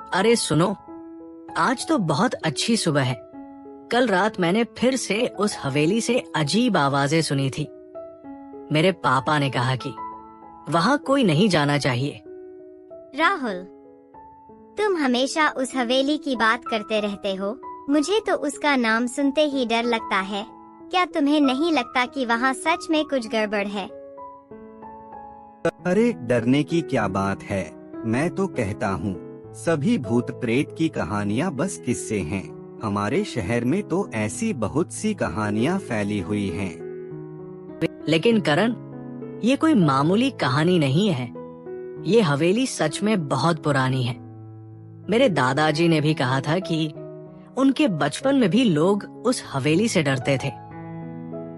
अरे सुनो, आज तो बहुत अच्छी सुबह है। कल रात मैंने फिर से उस हवेली से अजीब आवाजें सुनी थी। मेरे पापा ने कहा कि वहाँ कोई नहीं जाना चाहिए। राहुल, तुम हमेशा उस हवेली की बात करते रहते हो। मुझे तो उसका नाम सुनते ही डर लगता है। क्या तुम्हें नहीं लगता कि वहाँ सच में कुछ गड़बड़ है? अरे डरने की क्या बात है। मैं तो कहता हूँ सभी भूत प्रेत की कहानियाँ बस किस्से हैं। हमारे शहर में तो ऐसी बहुत सी कहानियाँ फैली हुई हैं। लेकिन करण, ये कोई मामूली कहानी नहीं है। ये हवेली सच में बहुत पुरानी है। मेरे दादाजी ने भी कहा था कि उनके बचपन में भी लोग उस हवेली से डरते थे।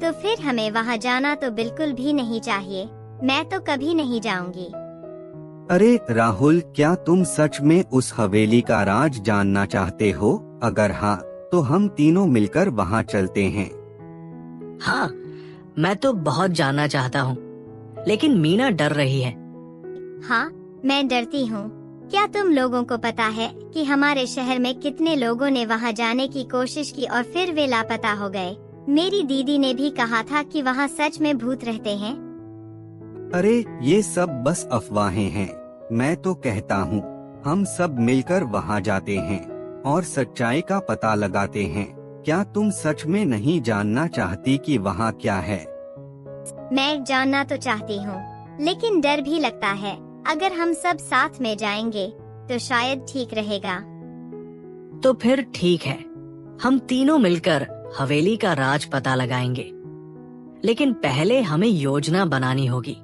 तो फिर हमें वहाँ जाना तो बिल्कुल भी नहीं चाहिए। मैं तो कभी नहीं जाऊंगी। अरे राहुल, क्या तुम सच में उस हवेली का राज जानना चाहते हो? अगर हाँ, तो हम तीनों मिलकर वहाँ चलते हैं। हाँ, मैं तो बहुत जानना चाहता हूँ, लेकिन मीना डर रही है। हाँ, मैं डरती हूँ। क्या तुम लोगों को पता है कि हमारे शहर में कितने लोगों ने वहाँ जाने की कोशिश की और फिर वे लापता हो गए? मेरी दीदी ने भी कहा था कि वहाँ सच में भूत रहते हैं। अरे ये सब बस अफवाहें हैं। मैं तो कहता हूँ हम सब मिलकर वहाँ जाते हैं और सच्चाई का पता लगाते हैं। क्या तुम सच में नहीं जानना चाहती कि वहाँ क्या है? मैं जानना तो चाहती हूँ, लेकिन डर भी लगता है। अगर हम सब साथ में जाएंगे तो शायद ठीक रहेगा। तो फिर ठीक है, हम तीनों मिलकर हवेली का राज पता लगाएंगे। लेकिन पहले हमें योजना बनानी होगी।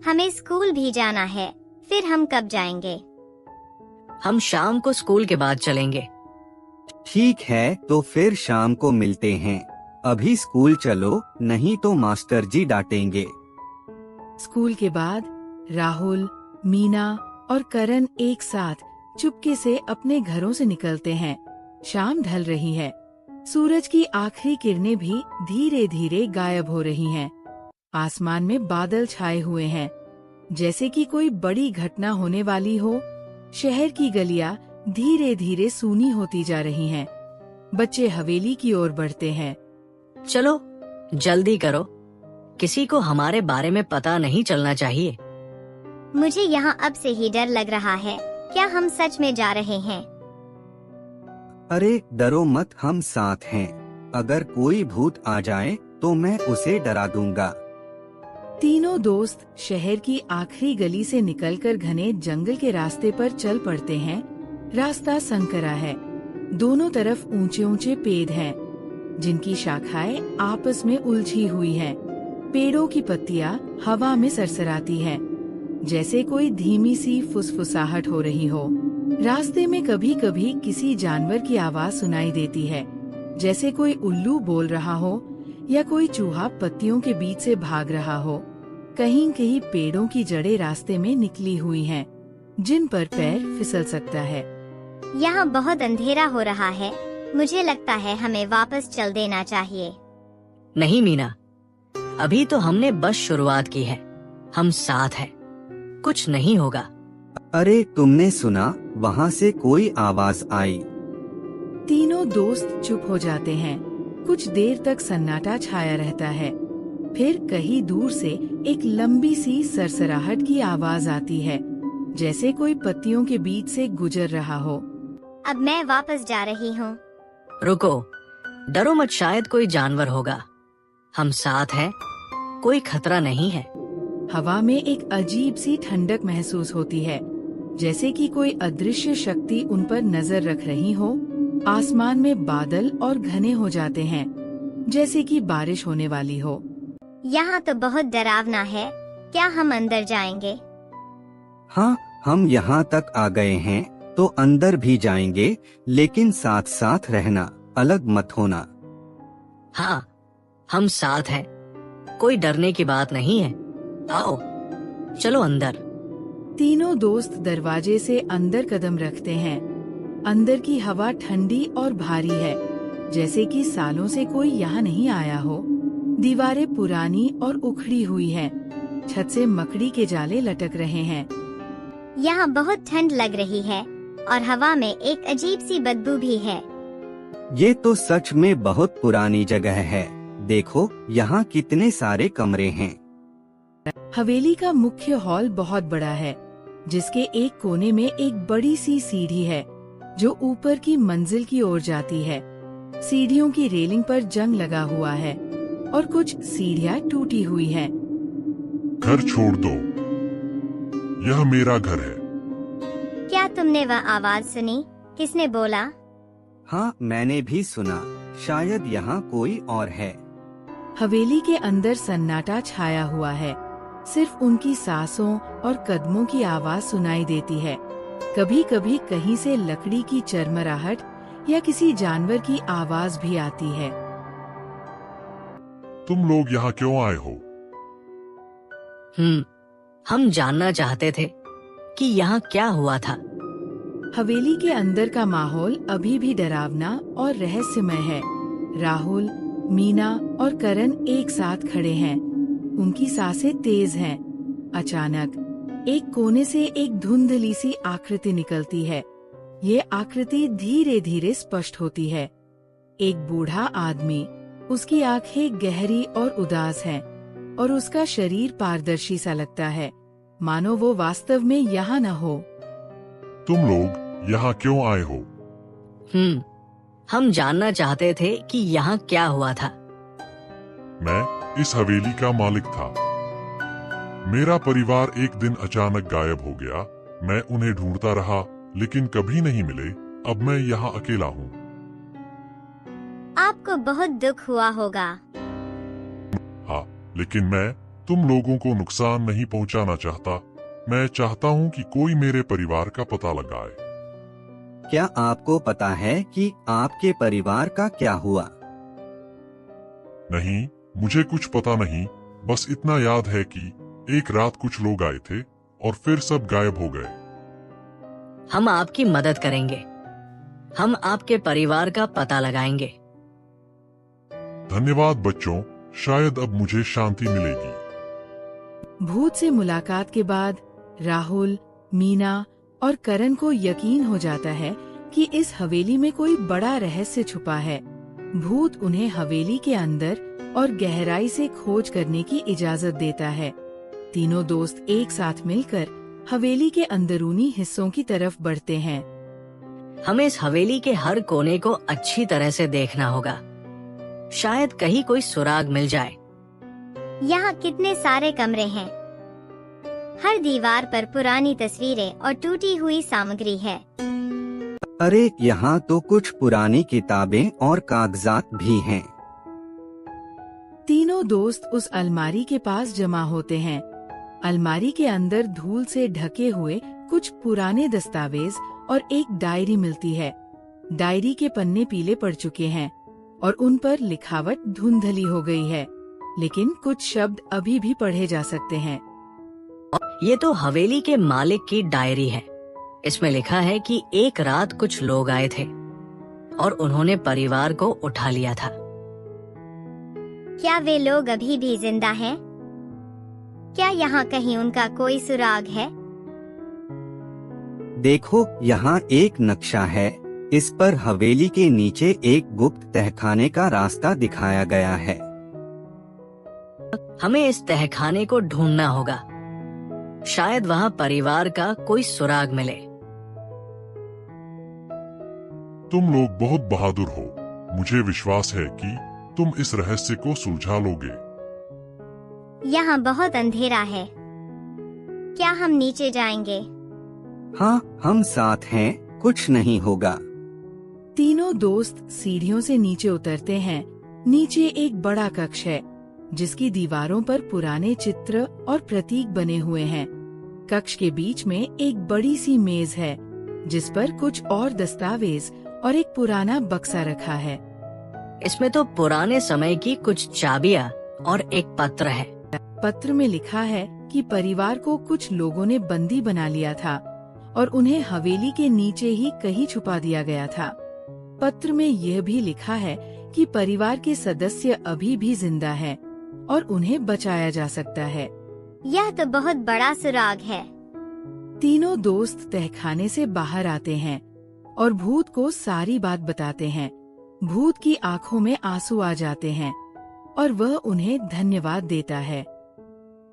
हमें स्कूल भी जाना है। फिर हम कब जाएंगे? हम शाम को स्कूल के बाद चलेंगे। ठीक है, तो फिर शाम को मिलते हैं। अभी स्कूल चलो, नहीं तो मास्टर जी डांटेंगे। स्कूल के बाद राहुल, मीना और करण एक साथ चुपके से अपने घरों से निकलते हैं। शाम ढल रही है। सूरज की आखिरी किरणें भी धीरे धीरे गायब हो रही हैं। आसमान में बादल छाए हुए हैं, जैसे कि कोई बड़ी घटना होने वाली हो। शहर की गलियां धीरे धीरे सूनी होती जा रही हैं। बच्चे हवेली की ओर बढ़ते हैं। चलो जल्दी करो, किसी को हमारे बारे में पता नहीं चलना चाहिए। मुझे यहाँ अब से ही डर लग रहा है। क्या हम सच में जा रहे हैं? अरे डरो मत, हम साथ हैं। अगर कोई भूत आ जाए तो मैं उसे डरा दूंगा। तीनों दोस्त शहर की आखिरी गली से निकलकर घने जंगल के रास्ते पर चल पड़ते हैं। रास्ता संकरा है। दोनों तरफ ऊंचे ऊंचे पेड़ हैं, जिनकी शाखाएं आपस में उलझी हुई हैं। पेड़ों की पत्तियां हवा में सरसराती हैं, जैसे कोई धीमी सी फुसफुसाहट हो रही हो। रास्ते में कभी कभी किसी जानवर की आवाज सुनाई देती है, जैसे कोई उल्लू बोल रहा हो या कोई चूहा पत्तियों के बीच से भाग रहा हो। कहीं कहीं पेड़ों की जड़ें रास्ते में निकली हुई हैं, जिन पर पैर फिसल सकता है। यहाँ बहुत अंधेरा हो रहा है। मुझे लगता है हमें वापस चल देना चाहिए। नहीं मीना, अभी तो हमने बस शुरुआत की है। हम साथ हैं, कुछ नहीं होगा। अरे तुमने सुना? वहाँ से कोई आवाज आई। तीनों दोस्त चुप हो जाते हैं। कुछ देर तक सन्नाटा छाया रहता है। फिर कहीं दूर से एक लंबी सी सरसराहट की आवाज आती है, जैसे कोई पत्तियों के बीच से गुजर रहा हो। अब मैं वापस जा रही हूँ। रुको, डरो मत, शायद कोई जानवर होगा। हम साथ हैं, कोई खतरा नहीं है। हवा में एक अजीब सी ठंडक महसूस होती है, जैसे कि कोई अदृश्य शक्ति उन पर नजर रख रही हो। आसमान में बादल और घने हो जाते हैं, जैसे कि बारिश होने वाली हो। यहाँ तो बहुत डरावना है। क्या हम अंदर जाएंगे? हाँ, हम यहाँ तक आ गए हैं तो अंदर भी जाएंगे, लेकिन साथ साथ रहना, अलग मत होना। हाँ, हम साथ हैं, कोई डरने की बात नहीं है। आओ चलो अंदर। तीनों दोस्त दरवाजे से अंदर कदम रखते हैं। अंदर की हवा ठंडी और भारी है, जैसे कि सालों से कोई यहाँ नहीं आया हो। दीवारें पुरानी और उखड़ी हुई हैं। छत से मकड़ी के जाले लटक रहे हैं। यहाँ बहुत ठंड लग रही है। और हवा में एक अजीब सी बदबू भी है। ये तो सच में बहुत पुरानी जगह है। देखो यहाँ कितने सारे कमरे हैं। हवेली का मुख्य हॉल बहुत बड़ा है, जिसके एक कोने में एक बड़ी सी सीढ़ी है जो ऊपर की मंजिल की ओर जाती है। सीढ़ियों की रेलिंग पर जंग लगा हुआ है और कुछ सीढ़ियाँ टूटी हुई हैं। घर छोड़ दो, यह मेरा घर है। क्या तुमने वह आवाज सुनी? किसने बोला? हाँ, मैंने भी सुना। शायद यहाँ कोई और है। हवेली के अंदर सन्नाटा छाया हुआ है। सिर्फ उनकी सांसों और कदमों की आवाज सुनाई देती है। कभी कभी कहीं से लकड़ी की चरमराहट या किसी जानवर की आवाज भी आती है। तुम लोग यहाँ क्यों आए हो? हम जानना चाहते थे कि यहाँ क्या हुआ था। हवेली के अंदर का माहौल अभी भी डरावना और रहस्यमय है। राहुल, मीना और करण एक साथ खड़े हैं। उनकी सांसें तेज हैं। अचानक एक कोने से एक धुंधली सी आकृति निकलती है। ये आकृति धीरे धीरे स्पष्ट होती है। एक बूढ़ा आदमी, उसकी आंखें गहरी और उदास हैं और उसका शरीर पारदर्शी सा लगता है, मानो वो वास्तव में यहाँ न हो। तुम लोग यहाँ क्यों आए हो? हम जानना चाहते थे कि यहाँ क्या हुआ था। मैं इस हवेली का मालिक था। मेरा परिवार एक दिन अचानक गायब हो गया। मैं उन्हें ढूंढता रहा, लेकिन कभी नहीं मिले। अब मैं यहाँ अकेला हूँ। आपको बहुत दुख हुआ होगा। हाँ, लेकिन मैं तुम लोगों को नुकसान नहीं पहुँचाना चाहता। मैं चाहता हूँ कि कोई मेरे परिवार का पता लगाए। क्या आपको पता है कि आपके परिवार का क्या हुआ? नहीं, मुझे कुछ पता नहीं। बस इतना याद है कि एक रात कुछ लोग आए थे और फिर सब गायब हो गए। हम आपकी मदद करेंगे। हम आपके परिवार का पता लगाएंगे। धन्यवाद बच्चों, शायद अब मुझे शांति मिलेगी। भूत से मुलाकात के बाद राहुल, मीना और करण को यकीन हो जाता है कि इस हवेली में कोई बड़ा रहस्य छुपा है। भूत उन्हें हवेली के अंदर और गहराई से खोज करने की इजाजत देता है। तीनों दोस्त एक साथ मिलकर हवेली के अंदरूनी हिस्सों की तरफ बढ़ते हैं। हमें इस हवेली के हर कोने को अच्छी तरह से देखना होगा। शायद कहीं कोई सुराग मिल जाए। यहाँ कितने सारे कमरे हैं। हर दीवार पर पुरानी तस्वीरें और टूटी हुई सामग्री है। अरे, यहाँ तो कुछ पुरानी किताबें और कागजात भी हैं। तीनों दोस्त उस अलमारी के पास जमा होते हैं। अलमारी के अंदर धूल से ढके हुए कुछ पुराने दस्तावेज और एक डायरी मिलती है। डायरी के पन्ने पीले पड़ चुके हैं और उन पर लिखावट धुंधली हो गई है, लेकिन कुछ शब्द अभी भी पढ़े जा सकते हैं। ये तो हवेली के मालिक की डायरी है। इसमें लिखा है कि एक रात कुछ लोग आए थे और उन्होंने परिवार को उठा लिया था। क्या वे लोग अभी भी जिंदा हैं? क्या यहाँ कहीं उनका कोई सुराग है? देखो, यहाँ एक नक्शा है। इस पर हवेली के नीचे एक गुप्त तहखाने का रास्ता दिखाया गया है। हमें इस तहखाने को ढूंढना होगा। शायद वहाँ परिवार का कोई सुराग मिले। तुम लोग बहुत बहादुर हो। मुझे विश्वास है कि तुम इस रहस्य को सुलझा लोगे। यहाँ बहुत अंधेरा है। क्या हम नीचे जाएंगे? हाँ, हम साथ हैं, कुछ नहीं होगा। तीनों दोस्त सीढ़ियों से नीचे उतरते हैं। नीचे एक बड़ा कक्ष है, जिसकी दीवारों पर पुराने चित्र और प्रतीक बने हुए हैं। कक्ष के बीच में एक बड़ी सी मेज है, जिस पर कुछ और दस्तावेज और एक पुराना बक्सा रखा है। इसमें तो पुराने समय की कुछ चाबियां और एक पत्र है। पत्र में लिखा है कि परिवार को कुछ लोगों ने बंदी बना लिया था और उन्हें हवेली के नीचे ही कहीं छुपा दिया गया था। पत्र में यह भी लिखा है कि परिवार के सदस्य अभी भी जिंदा हैं और उन्हें बचाया जा सकता है। यह तो बहुत बड़ा सुराग है। तीनों दोस्त तहखाने से बाहर आते हैं और भूत को सारी बात बताते हैं। भूत की आंखों में आंसू आ जाते हैं और वह उन्हें धन्यवाद देता है।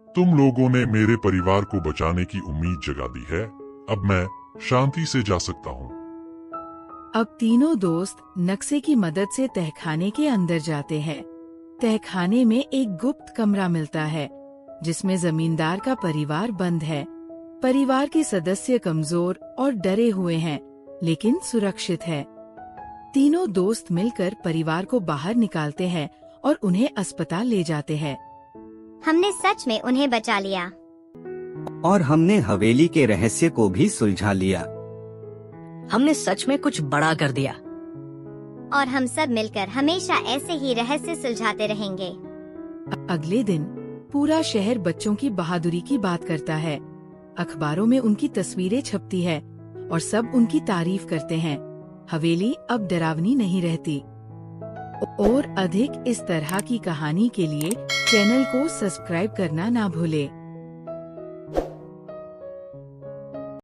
तुम लोगों ने मेरे परिवार को बचाने की उम्मीद जगा दी है। अब मैं शांति से जा सकता हूँ। अब तीनों दोस्त नक्शे की मदद से तहखाने के अंदर जाते हैं। तहखाने में एक गुप्त कमरा मिलता है जिसमें जमींदार का परिवार बंद है। परिवार के सदस्य कमजोर और डरे हुए हैं, लेकिन सुरक्षित है। तीनों दोस्त मिलकर परिवार को बाहर निकालते हैं और उन्हें अस्पताल ले जाते हैं। हमने सच में उन्हें बचा लिया। और हमने हवेली के रहस्य को भी सुलझा लिया। हमने सच में कुछ बड़ा कर दिया। और हम सब मिलकर हमेशा ऐसे ही रहस्य सुलझाते रहेंगे। अगले दिन पूरा शहर बच्चों की बहादुरी की बात करता है। अखबारों में उनकी तस्वीरें छपती है और सब उनकी तारीफ करते हैं। हवेली अब डरावनी नहीं रहती। और अधिक इस तरह की कहानी के लिए चैनल को सब्सक्राइब करना ना भूले।